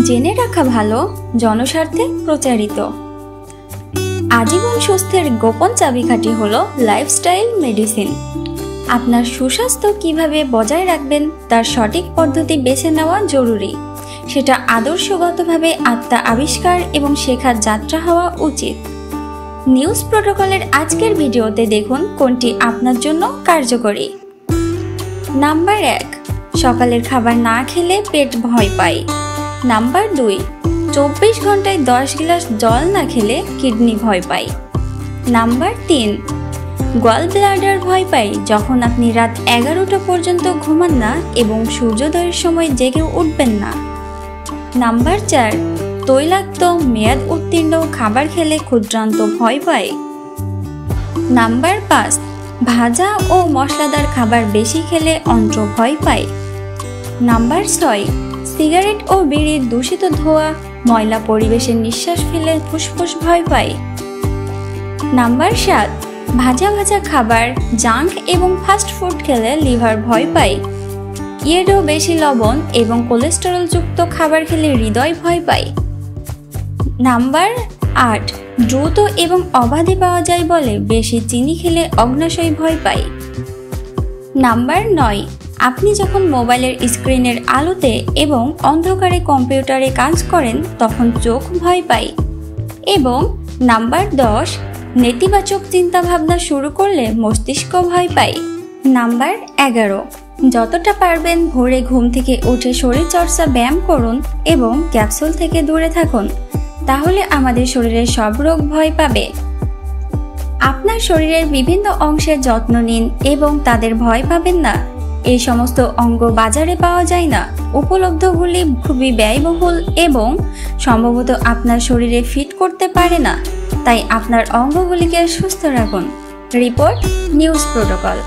জেনে রাখা ভালো, জনস্বার্থে প্রচারিত। আজীবন সুস্থের গোপন চাবিকাঠি হলো লাইফস্টাইল মেডিসিন। আপনার সুস্বাস্থ্য কিভাবে বজায় রাখবেন তার সঠিক পদ্ধতি বেছে নেওয়া জরুরি। সেটা আদর্শগতভাবে আত্মা আবিষ্কার এবং শেখার যাত্রা হওয়া উচিত। নিউজ প্রোটোকলের আজকের ভিডিওতে দেখুন কোনটি আপনার জন্য কার্যকরী। নাম্বার 1, সকালের খাবার না খেলে পেট ভয় পায়। নাম্বার 2, 24 ঘন্টায় 10 গ্লাস জল না খেলে কিডনি ভয় পায়। নাম্বার 3, গল ব্লাডার ভয় পায় যখন আপনি রাত 11টা পর্যন্ত ঘুমান না এবং সূর্যোদয়ের সময় জেগে উঠবেন না। নাম্বার 4, তৈলাক্ত মেয়াদ উত্তীর্ণ খাবার খেলে ক্ষুদ্রান্ত ভয় পায়। নাম্বার 5, ভাজা ও মশলাদার খাবার বেশি খেলে অন্ত্র ভয় পায়। নাম্বার 6, সিগারেট ও বিড়ির দূষিত ধোঁয়া ময়লা পরিবেশে নিঃশ্বাস ফেলে ফুসফুস ভয় পায়। নাম্বার 7, ভাজা ভাজা খাবার, জাঙ্ক এবং ফাস্ট ফুড খেলে লিভার ভয় পায়। এরও বেশি লবণ এবং কোলেস্টেরল যুক্ত খাবার খেলে হৃদয় ভয় পায়। নাম্বার 8, দ্রুত এবং অবাধে পাওয়া যায় বলে বেশি চিনি খেলে অগ্নাশয় ভয় পায়। নাম্বার 9, আপনি যখন মোবাইলের স্ক্রিনের আলোতে এবং অন্ধকারে কম্পিউটারে কাজ করেন তখন চোখ ভয় পায়। এবং নাম্বার 10, নেতিবাচক চিন্তাভাবনা শুরু করলে মস্তিষ্ক ভয় পায়। নাম্বার 11, যতটা পারবেন ভোরে ঘুম থেকে উঠে শরীরচর্চা ব্যায়াম করুন এবং ক্যাপসুল থেকে দূরে থাকুন, তাহলে আমাদের শরীরের সব রোগ ভয় পাবে। আপনার শরীরের বিভিন্ন অংশের যত্ন নিন এবং তাদের ভয় পাবেন না। এই সমস্ত অঙ্গ বাজারে পাওয়া যায় না। উপলব্ধগুলি খুবই ব্যয়বহুল এবং সম্ভবত আপনার শরীরে ফিট করতে পারে না। তাই আপনার অঙ্গগুলিকে সুস্থ রাখুন। Report news protocol.